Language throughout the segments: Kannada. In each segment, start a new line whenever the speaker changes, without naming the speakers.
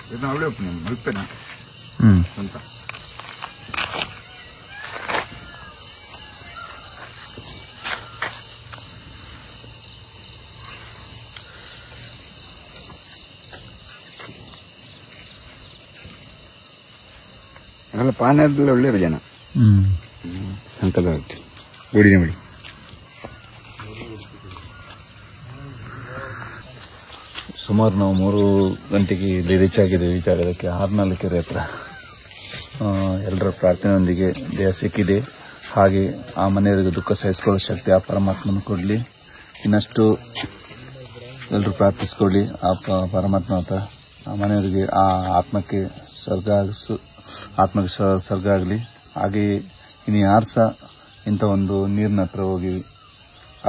ಇದನ್ನ ಅವಳೇ ಮುಲ್ಪೆನಾ ಅಂತ ಅದೆಲ್ಲ ಪಾನದಲ್ಲಿ ಒಳ್ಳೆಯರು ಜನ ಸಂಕಲ ಓಡಿನ ಬಿಡಿ
ಸುಮಾರು ನಾವು 3 ಗಂಟೆಗೆ ಇಲ್ಲಿ ರೀಚ್ ಆಗಿದ್ದೇವೆ. ರೀಚ್ ಆಗೋದಕ್ಕೆ 6-4 ಕೆರೆ ಹತ್ರ ಎಲ್ಲರ ಪ್ರಾರ್ಥನೆಯೊಂದಿಗೆ ದೇಹ ಸಿಕ್ಕಿದೆ. ಹಾಗೆ ಆ ಮನೆಯವರಿಗೆ ದುಃಖ ಸಹಿಸಿಕೊಳ್ಳೋ ಶಕ್ತಿ ಆ ಪರಮಾತ್ಮನ ಕೊಡಲಿ. ಇನ್ನಷ್ಟು ಎಲ್ಲರೂ ಪ್ರಾರ್ಥಿಸ್ಕೊಳ್ಳಿ ಆ ಪರಮಾತ್ಮ ಅಂತ ಆ ಮನೆಯವರಿಗೆ ಆ ಆತ್ಮಕ್ಕೆ ಸ್ವರ್ಗ ಆಗಲಿ. ಹಾಗೆಯೇ ಇನ್ನು ಯಾರು ಸಹ ಇಂಥ ಒಂದು ನೀರಿನ ಹತ್ರ ಹೋಗಿ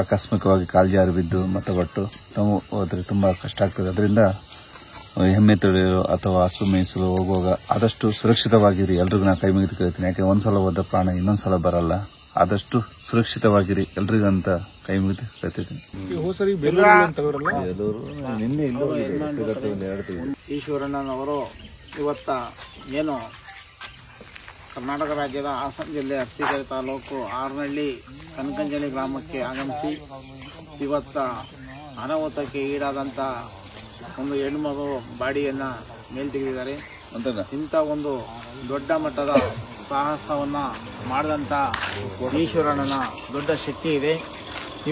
ಆಕಸ್ಮಿಕವಾಗಿ ಕಾಲು ಜಾರಿ ಬಿದ್ದು ಮತ್ತೆ ಒಟ್ಟು ನಾವು ಹೋದರೆ ತುಂಬ ಕಷ್ಟ ಆಗ್ತದೆ. ಅದರಿಂದ ಎಮ್ಮೆ ತೊಳೆಯಲು ಅಥವಾ ಹಸು ಮೇಯಿಸಲು ಹೋಗುವಾಗ ಆದಷ್ಟು ಸುರಕ್ಷಿತವಾಗಿರಿ. ಎಲ್ರಿಗೂ ನಾನು ಕೈ ಮುಗಿದು ಕೇಳ್ತೀನಿ. ಯಾಕೆ ಒಂದ್ಸಲ ಹೋದ ಪ್ರಾಣ ಇನ್ನೊಂದ್ಸಲ ಬರಲ್ಲ. ಆದಷ್ಟು ಸುರಕ್ಷಿತವಾಗಿರಿ ಎಲ್ರಿಗಂತ ಕೈ ಮುಗಿದು ಕೇಳ್ತಿದ್ದೀನಿ.
ಈಶ್ವರಣ್ಣನವರು ಇವತ್ತ ಏನು ಕರ್ನಾಟಕ ರಾಜ್ಯದ ಹಾಸನ ಜಿಲ್ಲೆ ಅರಸೀಕೆರೆ ತಾಲೂಕು ಆರನಹಳ್ಳಿ ಕನಕಂಜಲಿ ಗ್ರಾಮಕ್ಕೆ ಆಗಮಿಸಿ ಇವತ್ತ ಅನಾಹುತಕ್ಕೆ ಈಡಾದಂಥ ಒಂದು ಹೆಣ್ಣುಮಗು ಬಾಡಿಯನ್ನು ಮೇಲ್ತೆಗೆದಿದ್ದಾರೆ. ಇಂಥ ಒಂದು ದೊಡ್ಡ ಮಟ್ಟದ ಸಾಹಸವನ್ನು ಮಾಡಿದಂಥ ಈಶ್ವರಣ್ಣನ ದೊಡ್ಡ ಶಕ್ತಿ ಇದೆ.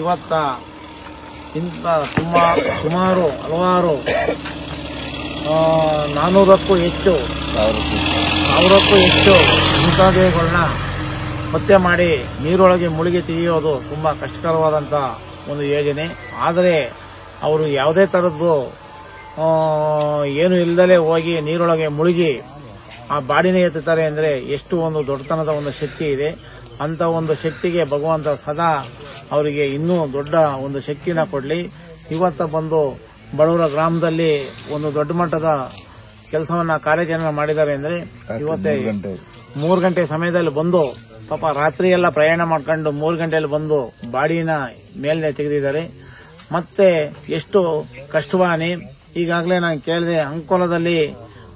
ಇವತ್ತ ಇಂಥ ಸುಮಾರು ಹಲವಾರು 400ಕ್ಕೂ ಹೆಚ್ಚು ಮೃತದೇಹಗಳನ್ನ ಪತ್ತೆ ಮಾಡಿ ನೀರೊಳಗೆ ಮುಳುಗಿ ತೆಗೆಯೋದು ತುಂಬ ಕಷ್ಟಕರವಾದಂಥ ಒಂದು ಯೋಜನೆ. ಆದರೆ ಅವರು ಯಾವುದೇ ಥರದ್ದು ಏನು ಇಲ್ಲದಲೇ ಹೋಗಿ ನೀರೊಳಗೆ ಮುಳುಗಿ ಆ ಬಾಡಿನೇ ಎತ್ತುತ್ತಾರೆ ಅಂದರೆ ಎಷ್ಟು ಒಂದು ದೊಡ್ಡತನದ ಒಂದು ಶಕ್ತಿ ಇದೆ. ಅಂಥ ಒಂದು ಶಕ್ತಿಗೆ ಭಗವಂತ ಸದಾ ಅವರಿಗೆ ಇನ್ನೂ ದೊಡ್ಡ ಒಂದು ಶಕ್ತಿನ ಕೊಡಲಿ. ಇವತ್ತ ಬಂದು ಬಡವರ ಗ್ರಾಮದಲ್ಲಿ ಒಂದು ದೊಡ್ಡ ಮಟ್ಟದ ಕೆಲಸವನ್ನ ಕಾರ್ಯಾಚರಣೆ ಮಾಡಿದ್ದಾರೆ ಅಂದರೆ ಇವತ್ತೇ 3 ಗಂಟೆ ಸಮಯದಲ್ಲಿ ಬಂದು ಪಾಪ ರಾತ್ರಿ ಎಲ್ಲ ಪ್ರಯಾಣ ಮಾಡ್ಕೊಂಡು 3 ಗಂಟೆಯಲ್ಲಿ ಬಂದು ಬಾಡಿನ ಮೇಲ್ನೆ ತೆಗೆದಿದ್ದಾರೆ. ಮತ್ತೆ ಎಷ್ಟು ಕಷ್ಟವಾನಿ. ಈಗಾಗಲೇ ನಾನು ಕೇಳಿದೆ, ಅಂಕೋಲದಲ್ಲಿ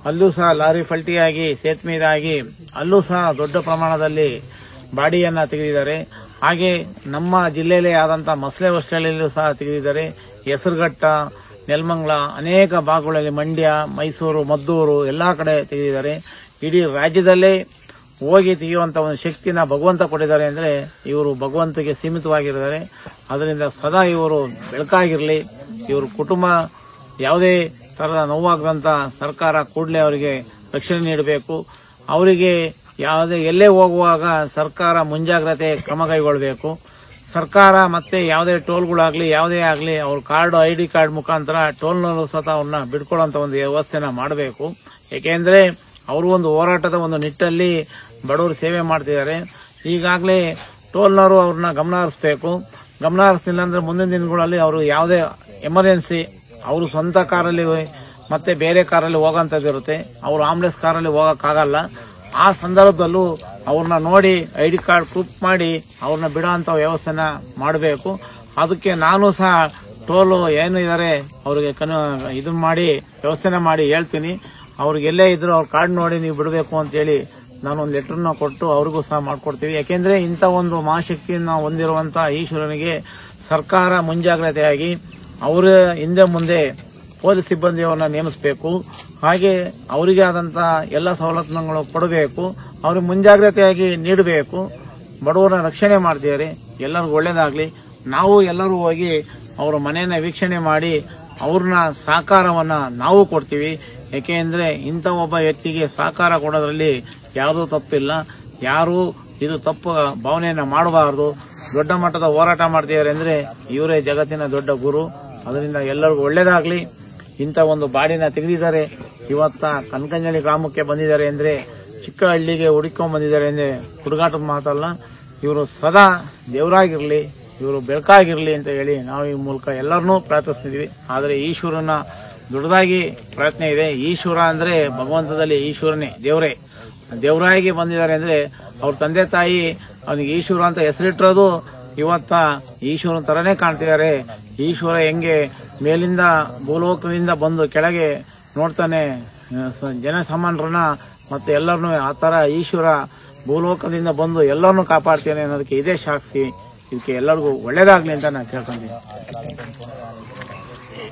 ಅಲ್ಲೂ ಸಹ ಲಾರಿ ಪಲ್ಟಿಯಾಗಿ ಸೇತುವೆಯಾಗಿ ಅಲ್ಲೂ ಸಹ ದೊಡ್ಡ ಪ್ರಮಾಣದಲ್ಲಿ ಬಾಡಿಯನ್ನ ತೆಗೆದಿದ್ದಾರೆ. ಹಾಗೆ ನಮ್ಮ ಜಿಲ್ಲೆಯಲ್ಲೇ ಆದಂಥ ಮಸಳೆ ಹೊಸ್ಟೆಳಲ್ಲೂ ಸಹ ತೆಗೆದಿದ್ದಾರೆ. ಹೆಸರುಘಟ್ಟ, ನೆಲಮಂಗಲ ಅನೇಕ ಭಾಗಗಳಲ್ಲಿ, ಮಂಡ್ಯ, ಮೈಸೂರು, ಮದ್ದೂರು ಎಲ್ಲಾ ಕಡೆ ತೆಗೆದಿದ್ದಾರೆ. ಇಡೀ ರಾಜ್ಯದಲ್ಲೇ ಹೋಗಿ ತೆಗೆಯುವಂತ ಒಂದು ಶಕ್ತಿನ ಭಗವಂತ ಕೊಟ್ಟಿದ್ದಾರೆ ಅಂದ್ರೆ ಇವರು ಭಗವಂತಗೆ ಸೀಮಿತವಾಗಿದ್ದಾರೆ. ಅದರಿಂದ ಸದಾ ಇವರು ಬೆಳಕಾಗಿರಲಿ. ಇವರು ಕುಟುಂಬ ಯಾವುದೇ ತರಹದ ನೋವಾಗದಂತ ಸರ್ಕಾರ ಕೂಡಲೇ ಅವರಿಗೆ ರಕ್ಷಣೆ ನೀಡಬೇಕು. ಅವರಿಗೆ ಯಾವುದೇ ಎಲ್ಲೇ ಹೋಗುವಾಗ ಸರ್ಕಾರ ಮುಂಜಾಗ್ರತೆ ಕ್ರಮ ಕೈಗೊಳ್ಳಬೇಕು. ಸರ್ಕಾರ ಮತ್ತೆ ಯಾವುದೇ ಟೋಲ್ಗಳಾಗ್ಲಿ ಯಾವುದೇ ಆಗಲಿ ಅವ್ರ ಕಾರ್ಡ್ ID ಕಾರ್ಡ್ ಮುಖಾಂತರ ಟೋಲ್ನಲ್ಲೂ ಸಹ ಅವ್ರನ್ನ ಬಿಡ್ಕೊಳ್ಳುವಂತ ಒಂದು ವ್ಯವಸ್ಥೆನ ಮಾಡಬೇಕು. ಏಕೆಂದ್ರೆ ಅವರು ಒಂದು ಹೋರಾಟದ ಒಂದು ನಿಟ್ಟಲ್ಲಿ ಬಡವರು ಸೇವೆ ಮಾಡ್ತಿದ್ದಾರೆ. ಈಗಾಗಲೇ ಟೋಲ್ನವರು ಅವ್ರನ್ನ ಗಮನ ಹರಿಸಬೇಕು. ಗಮನ ಹರಿಸಲಿಲ್ಲ ಅಂದ್ರೆ ಮುಂದಿನ ದಿನಗಳಲ್ಲಿ ಅವರು ಯಾವುದೇ ಎಮರ್ಜೆನ್ಸಿ ಅವರು ಸ್ವಂತ ಕಾರಲ್ಲಿ ಮತ್ತೆ ಬೇರೆ ಕಾರಲ್ಲಿ ಹೋಗಂತದಿರುತ್ತೆ. ಅವರು ಆಂಬುಲೆನ್ಸ್ ಕಾರಲ್ಲಿ ಹೋಗಕ್ಕಾಗಲ್ಲ. ಆ ಸಂದರ್ಭದಲ್ಲೂ ಅವ್ರನ್ನ ನೋಡಿ ID ಕಾರ್ಡ್ ಪ್ರೂಫ್ ಮಾಡಿ ಅವ್ರನ್ನ ಬಿಡೋ ಅಂತ ವ್ಯವಸ್ಥೆನ ಮಾಡಬೇಕು. ಅದಕ್ಕೆ ನಾನು ಸಹ ಟೋಲು ಏನಿದ್ದಾರೆ ಅವ್ರಿಗೆ ಇದನ್ನ ಮಾಡಿ ವ್ಯವಸ್ಥೆನ ಮಾಡಿ ಹೇಳ್ತೀನಿ. ಅವ್ರಿಗೆ ಎಲ್ಲೇ ಇದ್ರು ಅವ್ರ ಕಾರ್ಡ್ ನೋಡಿ ನೀವು ಬಿಡಬೇಕು ಅಂತ ಹೇಳಿ ನಾನೊಂದು ಲೆಟರ್ನ ಕೊಟ್ಟು ಅವ್ರಿಗೂ ಸಹ ಮಾಡ್ಕೊಡ್ತೀವಿ. ಯಾಕೆಂದ್ರೆ ಇಂಥ ಒಂದು ಮಹಾಶಕ್ತಿಯನ್ನ ಹೊಂದಿರುವಂತ ಈಶ್ವರನಿಗೆ ಸರ್ಕಾರ ಮುಂಜಾಗ್ರತೆಯಾಗಿ ಅವರ ಹಿಂದೆ ಮುಂದೆ ಪೊಲೀಸ್ ಸಿಬ್ಬಂದಿಯವನ್ನ ನೇಮಿಸಬೇಕು. ಹಾಗೆ ಅವರಿಗೆ ಆದಂತ ಎಲ್ಲ ಸವಲತ್ತುಗಳು ಕೊಡಬೇಕು. ಅವ್ರಿಗೆ ಮುಂಜಾಗ್ರತೆಯಾಗಿ ನೀಡಬೇಕು. ಬಡವರ ರಕ್ಷಣೆ ಮಾಡ್ತಿದ್ದಾರೆ. ಎಲ್ಲರಿಗೂ ಒಳ್ಳೇದಾಗ್ಲಿ. ನಾವು ಎಲ್ಲರೂ ಹೋಗಿ ಅವರ ಮನೆಯನ್ನ ವೀಕ್ಷಣೆ ಮಾಡಿ ಅವ್ರನ್ನ ಸಹಕಾರವನ್ನ ನಾವು ಕೊಡ್ತೀವಿ. ಯಾಕೆಂದ್ರೆ ಇಂಥ ಒಬ್ಬ ವ್ಯಕ್ತಿಗೆ ಸಹಕಾರ ಕೊಡೋದ್ರಲ್ಲಿ ಯಾವುದೂ ತಪ್ಪಿಲ್ಲ. ಯಾರು ಇದು ತಪ್ಪು ಭಾವನೆಯನ್ನ ಮಾಡಬಾರದು. ದೊಡ್ಡ ಮಟ್ಟದ ಹೋರಾಟ ಮಾಡ್ತಿದ್ದಾರೆ ಅಂದ್ರೆ ಇವರೇ ಜಗತ್ತಿನ ದೊಡ್ಡ ಗುರು. ಅದರಿಂದ ಎಲ್ಲರಿಗೂ ಒಳ್ಳೇದಾಗ್ಲಿ. ಇಂಥ ಒಂದು ಬಾಡಿನ ತೆಗೆದಿದ್ದಾರೆ. ಇವತ್ತ ಕನಕಂಜಳಿ ಗ್ರಾಮಕ್ಕೆ ಬಂದಿದ್ದಾರೆ ಅಂದ್ರೆ ಚಿಕ್ಕ ಹಳ್ಳಿಗೆ ಹುಡುಕೊಂಡ್ ಬಂದಿದ್ದಾರೆ ಅಂದ್ರೆ ಹುಡುಗಾಟದ ಮಾತಲ್ಲ. ಇವರು ಸದಾ ದೇವರಾಗಿರ್ಲಿ, ಇವರು ಬೆಳಕಾಗಿರ್ಲಿ ಅಂತ ಹೇಳಿ ನಾವು ಈ ಮೂಲಕ ಎಲ್ಲರನ್ನೂ ಪ್ರಾರ್ಥಿಸ್ತಿದ್ವಿ. ಆದರೆ ಈಶ್ವರನ ದೊಡ್ಡದಾಗಿ ಪ್ರಯತ್ನ ಇದೆ. ಈಶ್ವರ ಅಂದ್ರೆ ಭಗವಂತದಲ್ಲಿ ಈಶ್ವರನೇ, ದೇವರಾಗಿ ಬಂದಿದ್ದಾರೆ ಅಂದ್ರೆ ಅವ್ರ ತಂದೆ ತಾಯಿ ಅವನಿಗೆ ಈಶ್ವರ ಅಂತ ಹೆಸರಿಟ್ಟಿರೋದು ಇವತ್ತ ಈಶ್ವರನ ತರನೇ ಕಾಣ್ತಿದ್ದಾರೆ. ಈಶ್ವರ ಹೆಂಗೆ ಮೇಲಿಂದ ಭೂಲೋಕದಿಂದ ಬಂದು ಕೆಳಗೆ ನೋಡ್ತಾನೆ ಜನಸಾಮಾನ್ಯರನ್ನ ಮತ್ತೆ ಎಲ್ಲರನ್ನೂ, ಆ ತರ ಈಶ್ವರ ಭೂಲೋಕದಿಂದ ಬಂದು ಎಲ್ಲರನ್ನೂ ಕಾಪಾಡ್ತೇನೆ ಅನ್ನೋದಕ್ಕೆ ಇದೇ ಸಾಕ್ಷಿ. ಇದಕ್ಕೆ ಎಲ್ಲರಿಗೂ ಒಳ್ಳೇದಾಗ್ಲಿ ಅಂತ ನಾನು ಕೇಳ್ಕೊಂತೀನಿ.